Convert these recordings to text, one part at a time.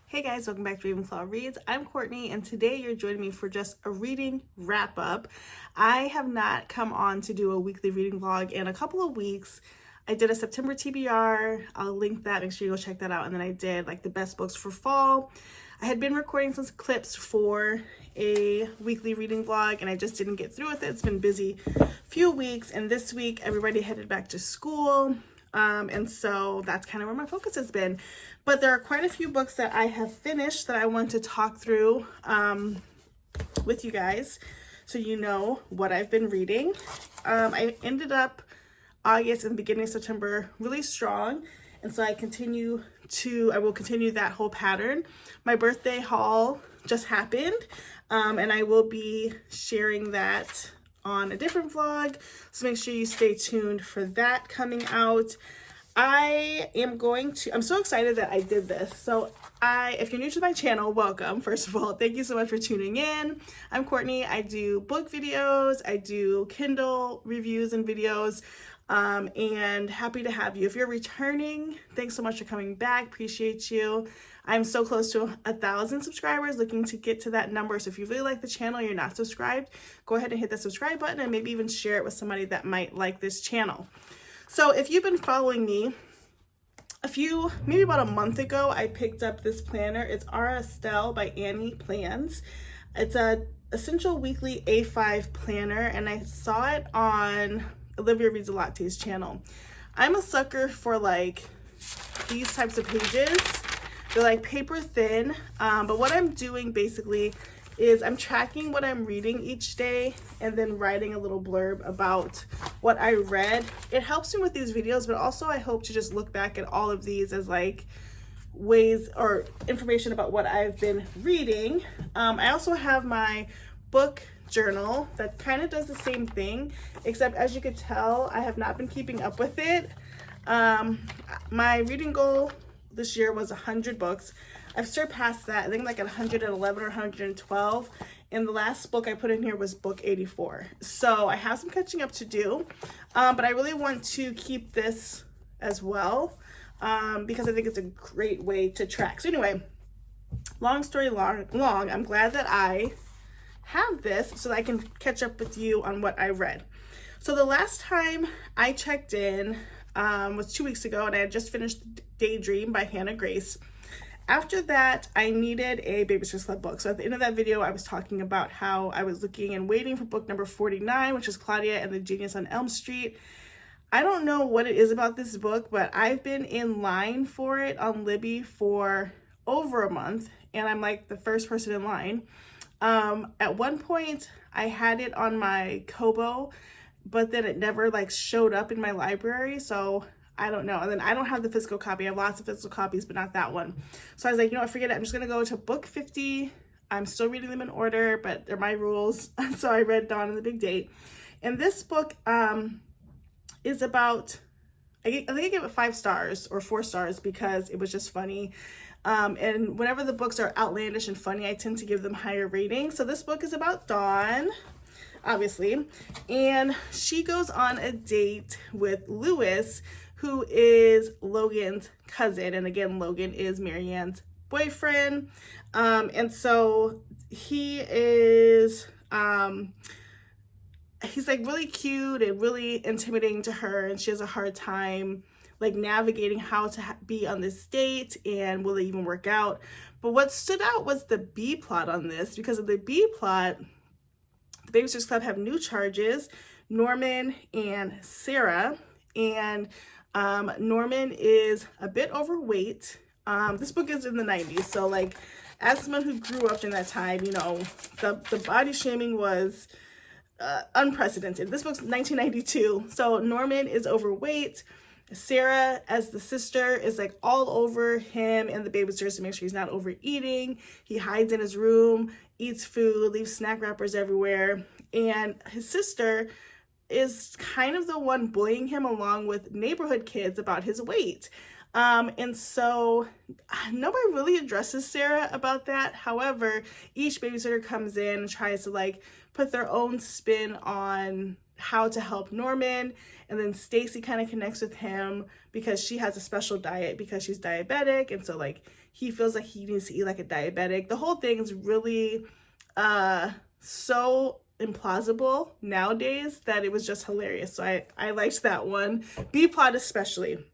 Hey guys, welcome back to Bibliophile Reads. I'm Courtney, and today you're joining me for just a reading wrap up. I have not come on to do a weekly reading vlog in a couple of weeks. I did a September TBR. I'll link that, make sure you go check that out. And then I did like the best books for fall. I had been recording some clips for a weekly reading vlog and I just didn't get through with it. It's been busy few weeks, and this week everybody headed back to school. And so that's kind of where my focus has been. But there are quite a few books that I have finished that I want to talk through with you guys so you know what I've been reading. I ended up August and the beginning of September really strong. And so I will continue that whole pattern. My birthday haul just happened, and I will be sharing that on a different vlog, so make sure you stay tuned for that coming out. I'm so excited that I did this. So if you're new to my channel, welcome. First of all, thank you so much for tuning in. I'm Courtney. I do book videos, I do Kindle reviews and videos, and happy to have you. If you're returning, thanks so much for coming back. Appreciate you. I'm so close to 1,000 subscribers, looking to get to that number. So if you really like the channel, you're not subscribed, go ahead and hit the subscribe button and maybe even share it with somebody that might like this channel. So if you've been following me, maybe about a month ago, I picked up this planner. It's Ara Estelle by Annie Plans. It's a essential weekly A5 planner, and I saw it on Olivia Reads a Latte's channel. I'm a sucker for like these types of pages. They're like paper thin, but what I'm doing basically is I'm tracking what I'm reading each day and then writing a little blurb about what I read. It helps me with these videos, but also I hope to just look back at all of these as like ways or information about what I've been reading. I also have my book journal that kind of does the same thing, except as you could tell, I have not been keeping up with it. My reading goal this year was 100 books. I've surpassed that. I think like at 111 or 112. And the last book I put in here was book 84. So I have some catching up to do, but I really want to keep this as well because I think it's a great way to track. So anyway, long story long, I'm glad that I have this so that I can catch up with you on what I read. So the last time I checked in was 2 weeks ago, and I had just finished Daydream by Hannah Grace. After that, I needed a Babysitter's Club book. So at the end of that video, I was talking about how I was looking and waiting for book number 49, which is Claudia and the Genius on Elm Street. I don't know what it is about this book, but I've been in line for it on Libby for over a month, and I'm like the first person in line. At one point, I had it on my Kobo, but then it never like showed up in my library, so I don't know. And then I don't have the physical copy. I have lots of physical copies, but not that one. So I was like, you know what, forget it. I'm just gonna go to book 50. I'm still reading them in order, but they're my rules. So I read Dawn and the Big Date. And this book is about, I think I gave it 5 stars or 4 stars because it was just funny. And whenever the books are outlandish and funny, I tend to give them higher ratings. So this book is about Dawn, obviously, and she goes on a date with Lewis, who is Logan's cousin. And again, Logan is Marianne's boyfriend. And so he is, he's like really cute and really intimidating to her, and she has a hard time like navigating how to be on this date and will it even work out. But what stood out was the B plot on this, because of the B plot, the Babysitter's Club have new charges, Norman and Sarah, and Norman is a bit overweight. This book is in the 90s, so like as someone who grew up in that time, you know, the body shaming was unprecedented. This book's 1992, so Norman is overweight. Sarah, as the sister, is like all over him and the babysitters to make sure he's not overeating. He hides in his room, eats food, leaves snack wrappers everywhere, and his sister is kind of the one bullying him along with neighborhood kids about his weight. And so nobody really addresses Sarah about that. However, each babysitter comes in and tries to like put their own spin on how to help Norman. And then Stacy kind of connects with him because she has a special diet because she's diabetic. And so like he feels like he needs to eat like a diabetic. The whole thing is really so implausible nowadays that it was just hilarious. So I liked that one. B-plot especially.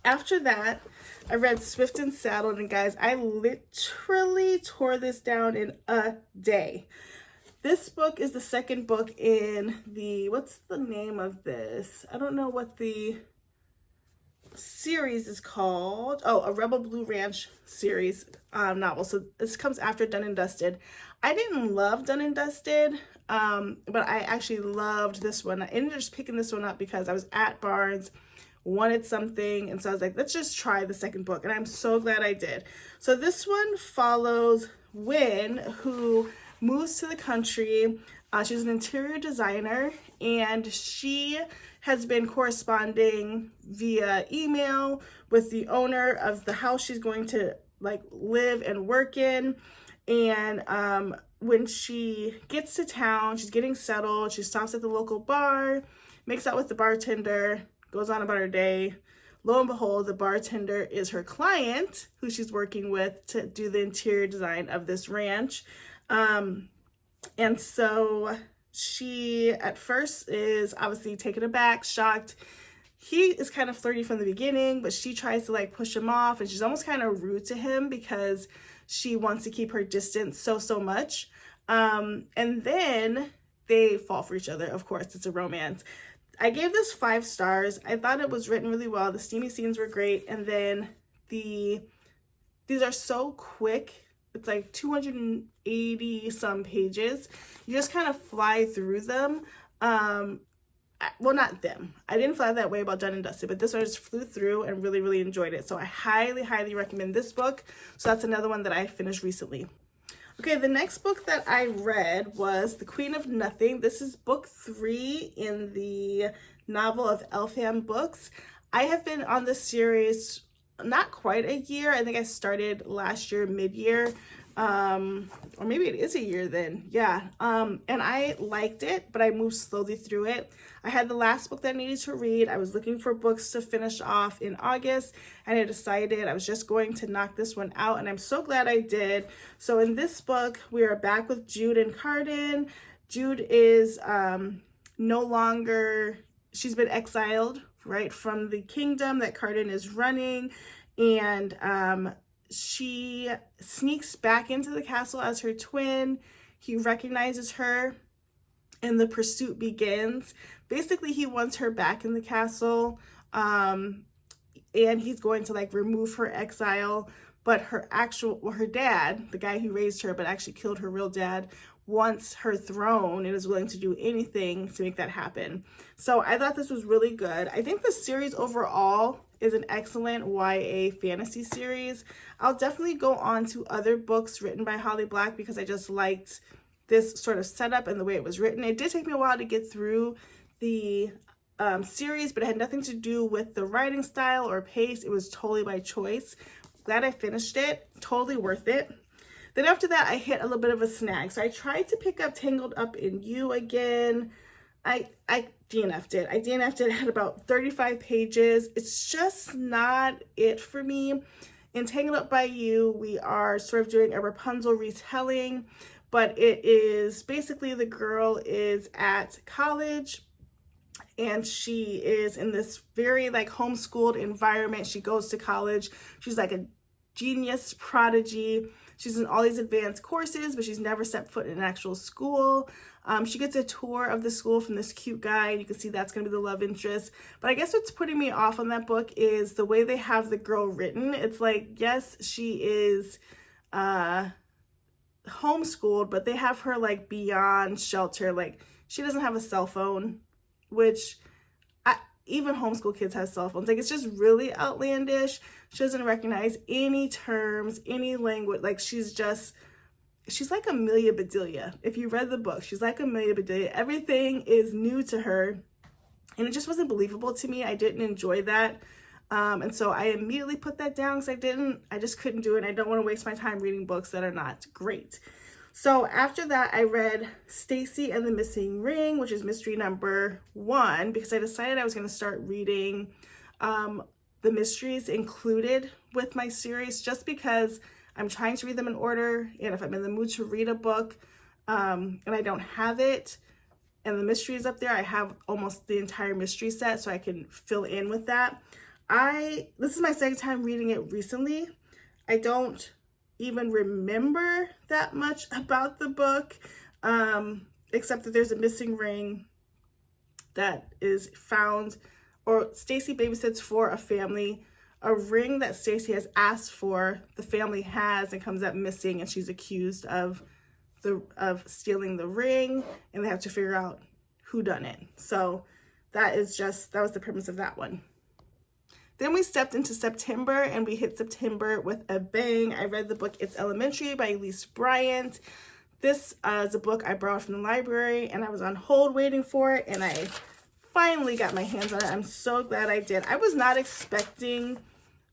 After that, I read Swift and Saddled, and guys, I literally tore this down in a day. This book is the second book in the, what's the name of this? I don't know what the series is called. Oh, a Rebel Blue Ranch series novel. So this comes after Done and Dusted. I didn't love Done and Dusted, but I actually loved this one. I ended up just picking this one up because I was at Barnes, wanted something, and so I was like, let's just try the second book, and I'm so glad I did. So this one follows Wynn, who moves to the country. She's an interior designer, and she has been corresponding via email with the owner of the house she's going to like live and work in. And when she gets to town, she's getting settled, she stops at the local bar, makes out with the bartender, goes on about her day. Lo and behold, the bartender is her client who she's working with to do the interior design of this ranch. And so she at first is obviously taken aback, shocked. He is kind of flirty from the beginning, but she tries to like push him off, and she's almost kind of rude to him because she wants to keep her distance so much. And then they fall for each other. Of course, it's a romance. I gave this 5 stars. I thought it was written really well. The steamy scenes were great. And then these are so quick. It's like 280 some pages. You just kind of fly through them. Well, not them. I didn't fly that way about Done and Dusted, but this one I just flew through and really enjoyed it. So I highly recommend this book. So that's another one that I finished recently. Okay, the next book that I read was The Queen of Nothing. This is book 3 in the novel of Elfham books. I have been on this series not quite a year. I think I started last year, mid-year, or maybe it is a year then. Yeah, and I liked it, but I moved slowly through it. I had the last book that I needed to read. I was looking for books to finish off in August, and I decided I was just going to knock this one out, and I'm so glad I did. So in this book, we are back with Jude and Cardan. Jude is no longer, she's been exiled, right, from the kingdom that Cardan is running, and she sneaks back into the castle as her twin. He recognizes her, and the pursuit begins. Basically, he wants her back in the castle, and he's going to like remove her exile, but her dad, the guy who raised her but actually killed her real dad, wants her throne and is willing to do anything to make that happen. So I thought this was really good. I think the series overall is an excellent YA fantasy series. I'll definitely go on to other books written by Holly Black because I just liked this sort of setup and the way it was written. It did take me a while to get through the series, but it had nothing to do with the writing style or pace. It was totally by choice. Glad I finished it. Totally worth it. Then after that, I hit a little bit of a snag. So I tried to pick up Tangled Up in You again. I DNF'd it. I DNF'd it at about 35 pages. It's just not it for me. In Tangled Up by You, we are sort of doing a Rapunzel retelling, but it is basically the girl is at college and she is in this very like homeschooled environment. She goes to college. She's like a genius prodigy. She's in all these advanced courses, but she's never set foot in an actual school. She gets a tour of the school from this cute guy, and you can see that's going to be the love interest. But I guess what's putting me off on that book is the way they have the girl written. It's like, yes, she is homeschooled, but they have her like beyond shelter. Like, she doesn't have a cell phone, which even homeschool kids have cell phones. Like, it's just really outlandish. She doesn't recognize any terms, any language. Like, she's like Amelia Bedelia. If you read the book, she's like Amelia Bedelia. Everything is new to her, and it just wasn't believable to me. I didn't enjoy that. And so I immediately put that down because I just couldn't do it. I don't want to waste my time reading books that are not great. So after that, I read Stacy and the Missing Ring, which is mystery number 1, because I decided I was going to start reading the the mysteries included with my series, just because I'm trying to read them in order, and if I'm in the mood to read a book and I don't have it and the mystery is up there, I have almost the entire mystery set so I can fill in with that. This is my second time reading it recently. I don't even remember that much about the book, except that there's a missing ring that is found, or Stacy babysits for a family. A ring that Stacy has asked for, the family has, and comes up missing, and she's accused of stealing the ring, and they have to figure out who done it. So that was the premise of that one. Then we stepped into September, and we hit September with a bang. I read the book It's Elementary by Elise Bryant. This is a book I borrowed from the library, and I was on hold waiting for it, and I finally got my hands on it. I'm so glad I did. I was not expecting,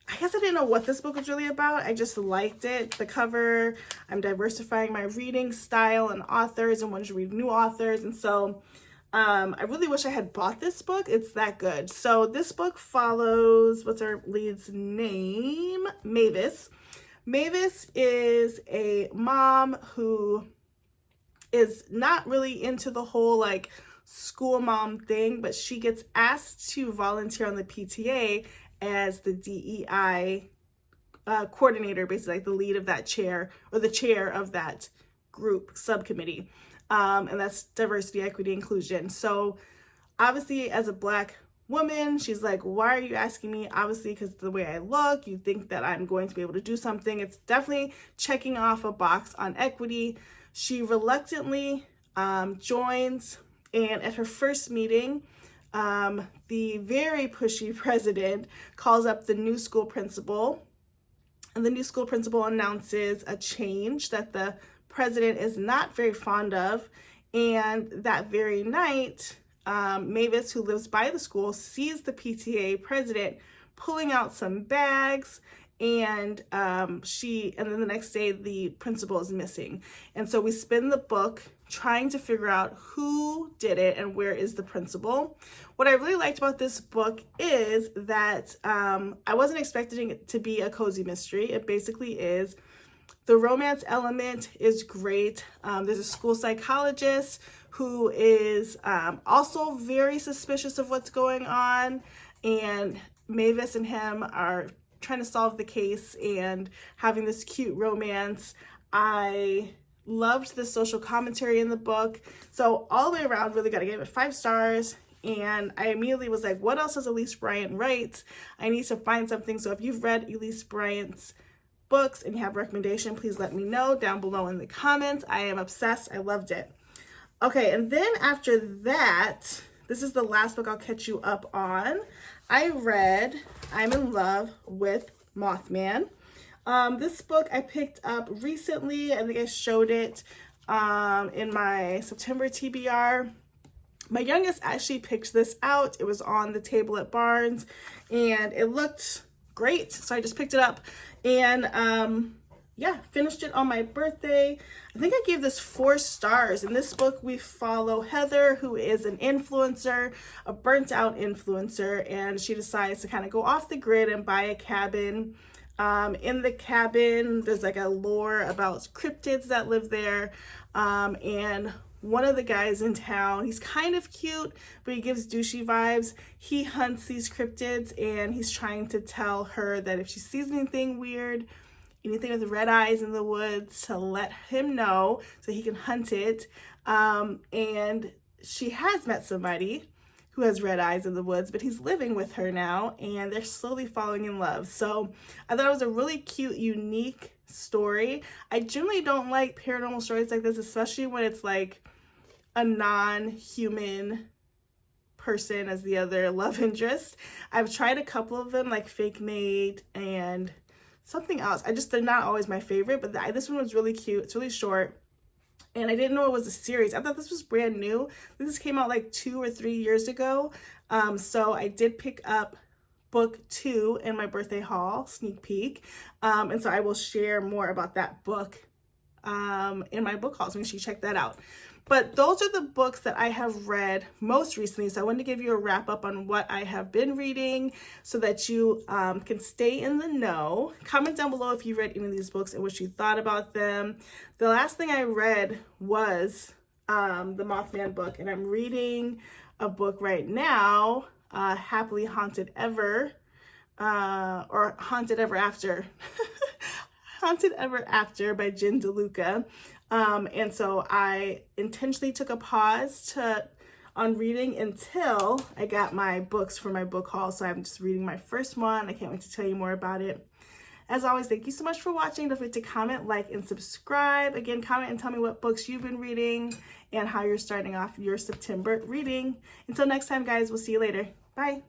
I guess I didn't know what this book was really about. I just liked it. The cover, I'm diversifying my reading style and authors and wanted to read new authors. And so I really wish I had bought this book. It's that good. So this book follows, what's our lead's name? Mavis. Mavis is a mom who is not really into the whole like school mom thing, but she gets asked to volunteer on the PTA as the DEI coordinator, basically like the lead of that chair, or the chair of that group subcommittee. And that's diversity, equity, inclusion. So obviously as a Black woman, she's like, why are you asking me? Obviously, because the way I look, you think that I'm going to be able to do something. It's definitely checking off a box on equity. She reluctantly joins, and at her first meeting, the very pushy president calls up the new school principal, and the new school principal announces a change that the president is not very fond of. And that very night, Mavis, who lives by the school, sees the PTA president pulling out some bags, and then the next day the principal is missing. And so we spend the book trying to figure out who did it and where is the principal. What I really liked about this book is that I wasn't expecting it to be a cozy mystery. It basically is. The romance element is great. There's a school psychologist who is also very suspicious of what's going on, and Mavis and him are trying to solve the case and having this cute romance. I loved the social commentary in the book. So all the way around, really got to give it 5 stars. And I immediately was like, what else does Elise Bryant write? I need to find something. So if you've read Elise Bryant's books and you have a recommendation, please let me know down below in the comments. I am obsessed. I loved it. Okay, and then after that, this is the last book I'll catch you up on. I read I'm in Love with Moth Man. This book I picked up recently. I think I showed it in my September TBR. My youngest actually picked this out. It was on the table at Barnes and it looked great. So I just picked it up and yeah, finished it on my birthday. I think I gave this 4 stars. In this book, we follow Heather, who is an influencer, a burnt out influencer, and she decides to kind of go off the grid and buy a cabin. In the cabin, there's like a lore about cryptids that live there. And one of the guys in town, he's kind of cute, but he gives douchey vibes. He hunts these cryptids and he's trying to tell her that if she sees anything weird, anything with red eyes in the woods, to let him know so he can hunt it. And she has met somebody who has red eyes in the woods, but he's living with her now and they're slowly falling in love. So I thought it was a really cute, unique story. I generally don't like paranormal stories like this, especially when it's like a non-human person as the other love interest. I've tried a couple of them, like Fake Maid and something else. They're not always my favorite, but this one was really cute. It's really short. And I didn't know it was a series. I thought this was brand new. This came out like 2 or 3 years ago. So I did pick up book 2 in my birthday haul, sneak peek. And so I will share more about that book in my book hauls. Make sure you check that out. But those are the books that I have read most recently. So I wanted to give you a wrap up on what I have been reading so that you can stay in the know. Comment down below if you read any of these books and what you thought about them. The last thing I read was the Moth Man book, and I'm reading a book right now, Happily Haunted Ever, or Haunted Ever After. Haunted Ever After by Jen DeLuca. And so I intentionally took a pause on reading until I got my books for my book haul. So I'm just reading my first one. I can't wait to tell you more about it. As always, thank you so much for watching. Don't forget to comment, like, and subscribe. Again, comment and tell me what books you've been reading and how you're starting off your September reading. Until next time, guys, we'll see you later. Bye.